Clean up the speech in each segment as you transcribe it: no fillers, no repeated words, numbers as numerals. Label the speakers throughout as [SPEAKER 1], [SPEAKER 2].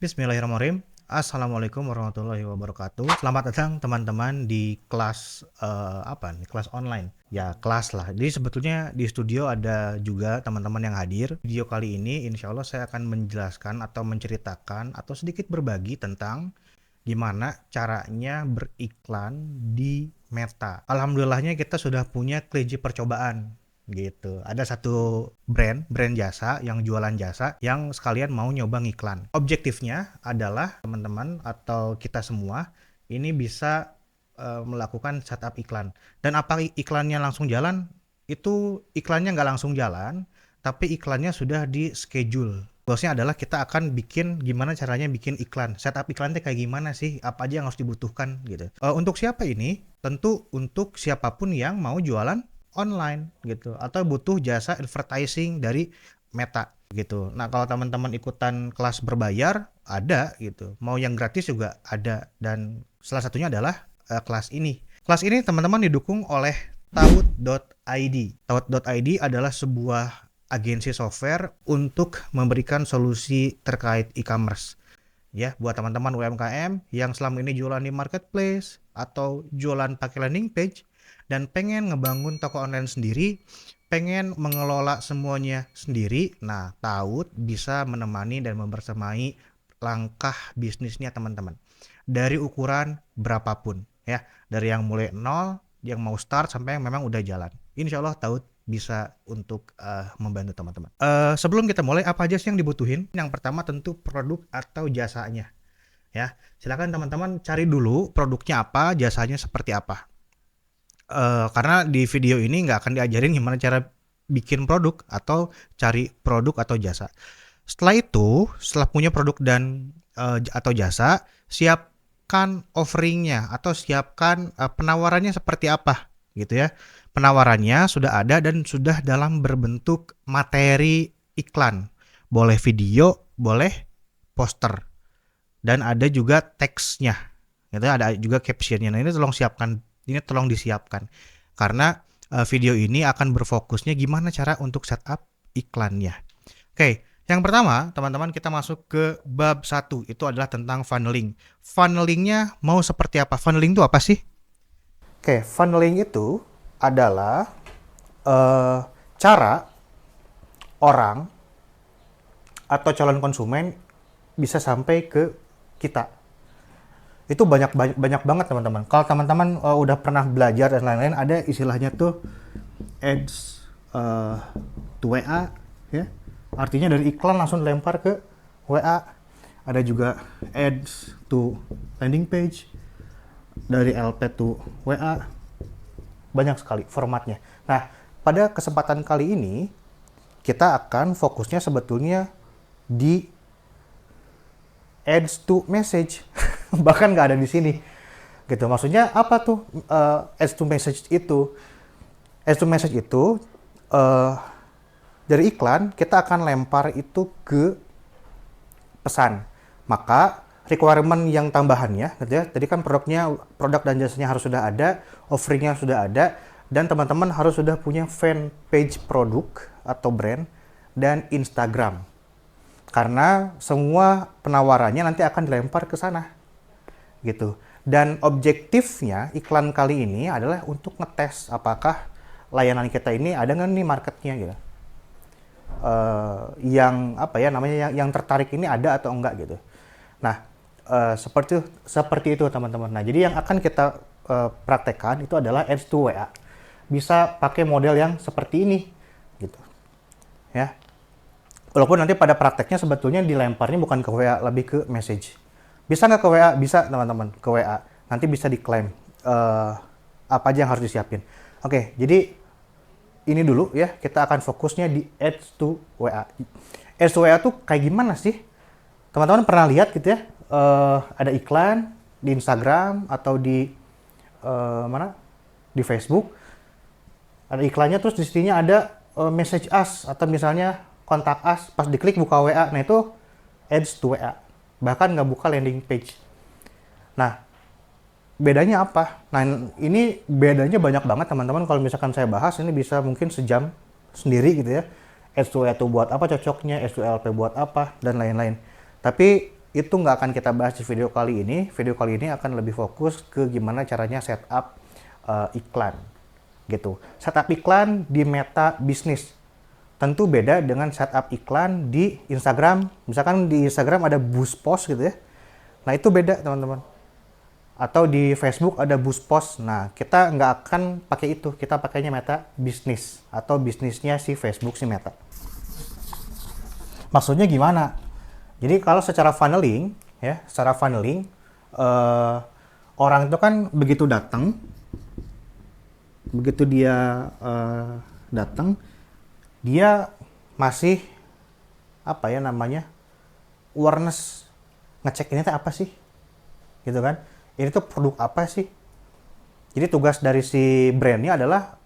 [SPEAKER 1] Bismillahirrahmanirrahim. Assalamualaikum warahmatullahi wabarakatuh. Selamat datang teman-teman di kelas apa nih? Kelas online. Ya, kelas lah. Jadi sebetulnya di studio ada juga teman-teman yang hadir. Video kali ini insya Allah saya akan menjelaskan atau menceritakan atau sedikit berbagi tentang gimana caranya beriklan di Meta. Alhamdulillahnya kita sudah punya kelinci percobaan gitu. Ada satu brand jasa yang jualan jasa yang sekalian mau nyoba ngiklan. Objektifnya adalah teman-teman atau kita semua ini bisa melakukan setup iklan. Dan apa iklannya langsung jalan? Itu iklannya nggak langsung jalan, tapi iklannya sudah di schedule. Goalsnya adalah kita akan bikin gimana caranya bikin iklan. Setup iklannya kayak gimana sih? Apa aja yang harus dibutuhkan gitu. Untuk siapa ini? Tentu untuk siapapun yang mau jualan online gitu atau butuh jasa advertising dari Meta gitu. Nah, kalau teman-teman ikutan kelas berbayar ada gitu. Mau yang gratis juga ada dan salah satunya adalah kelas ini. Kelas ini teman-teman didukung oleh Taut.id. Taut.id adalah sebuah agensi software untuk memberikan solusi terkait e-commerce. Ya, buat teman-teman UMKM yang selama ini jualan di marketplace atau jualan pakai landing page dan pengen ngebangun toko online sendiri, pengen mengelola semuanya sendiri. Nah, Taut bisa menemani dan membersamai langkah bisnisnya teman-teman. Dari ukuran berapapun ya, dari yang mulai nol, yang mau start sampai yang memang udah jalan. Insya Allah Taut bisa untuk membantu teman-teman. Sebelum kita mulai, apa aja sih yang dibutuhin? Yang pertama tentu produk atau jasanya. Ya, silakan teman-teman cari dulu produknya apa, jasanya seperti apa. Karena di video ini nggak akan diajarin gimana cara bikin produk atau cari produk atau jasa. Setelah itu, setelah punya produk dan atau jasa, siapkan offeringnya atau siapkan penawarannya seperti apa gitu ya. Penawarannya sudah ada dan sudah dalam berbentuk materi iklan. Boleh video, boleh poster. Dan ada juga teksnya. Gitu, ada juga captionnya. Nah, ini tolong disiapkan. Karena video ini akan berfokusnya gimana cara untuk setup iklannya. Oke, yang pertama teman-teman kita masuk ke bab 1. Itu adalah tentang funneling. Funnelingnya mau seperti apa? Funneling itu apa sih? Oke, funneling itu adalah cara orang atau calon konsumen bisa sampai ke kita. Itu banyak banget teman-teman. Kalau teman-teman udah pernah belajar dan lain-lain, ada istilahnya tuh ads to WA ya. Artinya dari iklan langsung dilempar ke WA. Ada juga ads to landing page, dari LP to WA. Banyak sekali formatnya. Nah, pada kesempatan kali ini kita akan fokusnya sebetulnya di ads to message. Bahkan nggak ada di sini. Gitu. Maksudnya apa tuh ads to message itu? Ads to message itu dari iklan kita akan lempar itu ke pesan. Maka requirement yang tambahannya gitu ya. Tadi kan produk dan jasanya harus sudah ada, offeringnya sudah ada, dan teman-teman harus sudah punya fan page produk atau brand dan Instagram. Karena semua penawarannya nanti akan dilempar ke sana. Gitu. Dan objektifnya iklan kali ini adalah untuk ngetes apakah layanan kita ini ada nggak nih marketnya gitu. Yang apa ya namanya yang tertarik ini ada atau enggak gitu. Nah, seperti itu teman-teman. Nah, jadi yang akan kita praktekkan itu adalah ads to WA. Bisa pakai model yang seperti ini gitu. Ya. Walaupun nanti pada prakteknya sebetulnya dilemparnya bukan ke WA, lebih ke message. Bisa nggak ke WA? Bisa teman-teman, ke WA. Nanti bisa diklaim apa aja yang harus disiapin. Oke, jadi ini dulu ya, kita akan fokusnya di ads to WA. Ads to WA tuh kayak gimana sih? Teman-teman pernah lihat gitu ya, ada iklan di Instagram atau di mana? Di Facebook. Ada iklannya terus di sininya ada message us atau misalnya kontak us, pas diklik buka WA. Nah, itu ads to WA. Bahkan nggak buka landing page. Nah, bedanya apa? Nah, ini bedanya banyak banget teman-teman. Kalau misalkan saya bahas, ini bisa mungkin sejam sendiri gitu ya. Ads to WA itu buat apa cocoknya, ads to LP buat apa, dan lain-lain. Tapi itu nggak akan kita bahas di video kali ini. Video kali ini akan lebih fokus ke gimana caranya setup iklan gitu. Setup iklan di Meta Business tentu beda dengan setup iklan di Instagram. Misalkan di Instagram ada boost post gitu ya. Nah itu beda teman-teman. Atau di Facebook ada boost post. Nah kita nggak akan pakai itu. Kita pakainya Meta Business atau bisnisnya si Facebook si Meta. Maksudnya gimana? Jadi kalau secara funneling ya, secara funneling orang itu kan begitu datang, begitu dia datang, dia masih apa ya namanya, awareness, ngecek ini tuh apa sih, gitu kan? Ini tuh produk apa sih? Jadi tugas dari si brandnya adalah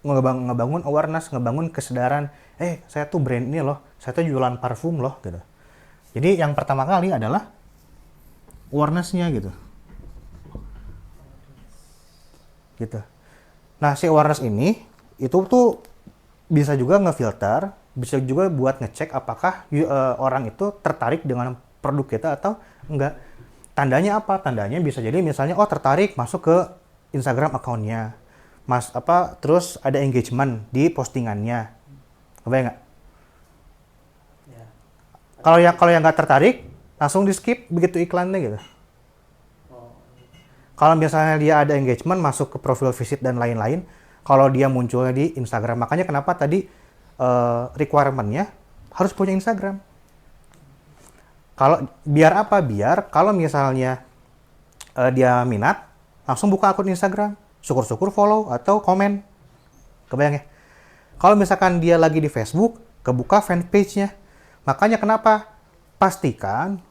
[SPEAKER 1] ngebangun awareness, ngebangun kesadaran. Saya tuh brand ini loh, saya tuh jualan parfum loh, gitu. Jadi yang pertama kali adalah awareness-nya gitu. Gitu. Nah, si awareness ini itu tuh bisa juga ngefilter, bisa juga buat ngecek apakah orang itu tertarik dengan produk kita atau enggak. Tandanya apa? Tandanya bisa jadi misalnya tertarik masuk ke Instagram account-nya. Terus ada engagement di postingannya. Kebayang nggak? Ya. Kalau yang nggak tertarik, langsung di skip begitu iklannya gitu. Kalau misalnya dia ada engagement, masuk ke profil visit dan lain-lain, kalau dia munculnya di Instagram. Makanya kenapa tadi requirement-nya harus punya Instagram. Biar apa? Biar kalau misalnya dia minat, langsung buka akun Instagram. Syukur-syukur follow atau komen. Kebayang ya? Kalau misalkan dia lagi di Facebook, kebuka fanpage-nya. Makanya kenapa? Pastikan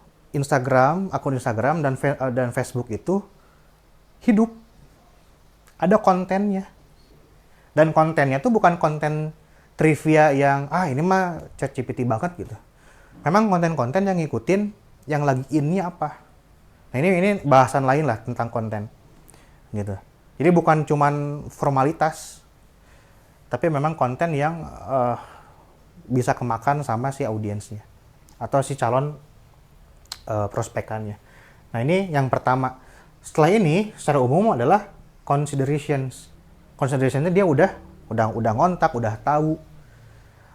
[SPEAKER 1] akun Instagram dan Facebook itu hidup. Ada kontennya. Dan kontennya tuh bukan konten trivia yang, ini mah ChatGPT banget gitu. Memang konten-konten yang ngikutin yang lagi in-nya apa. Nah ini bahasan lain lah tentang konten. Gitu. Jadi bukan cuman formalitas, tapi memang konten yang bisa kemakan sama si audiensnya atau si calon prospekannya. Nah ini yang pertama. Setelah ini secara umum adalah considerations. Considerationnya dia udah ngontak, udah tahu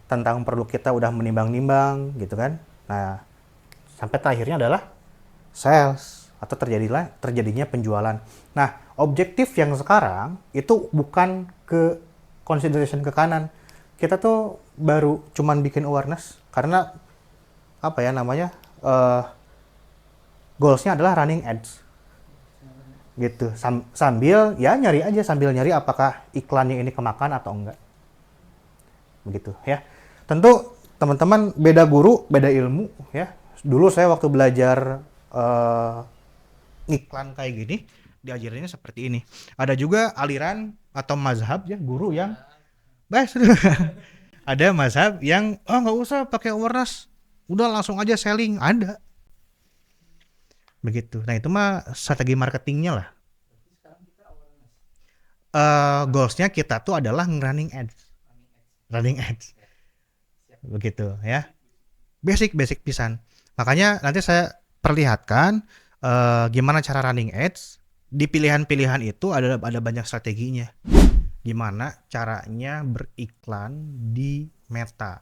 [SPEAKER 1] tentang produk kita, udah menimbang-nimbang gitu kan. Nah sampai terakhirnya adalah sales atau terjadinya penjualan. Nah objektif yang sekarang itu bukan ke consideration ke kanan. Kita tuh baru cuman bikin awareness karena apa ya namanya, goalsnya adalah running ads gitu. Sambil nyari apakah iklannya ini kemakan atau enggak, begitu ya. Tentu teman-teman beda guru beda ilmu ya. Dulu saya waktu belajar iklan kayak gini diajarinnya seperti ini. Ada juga aliran atau mazhab ya, guru yang ada mazhab yang nggak usah pakai awareness, udah langsung aja selling, ada begitu. Nah itu mah strategi marketingnya lah. Goalsnya kita tuh adalah running ads begitu ya. Basic pisan. Makanya nanti saya perlihatkan gimana cara running ads. Di pilihan-pilihan itu ada banyak strateginya. Gimana caranya beriklan di Meta.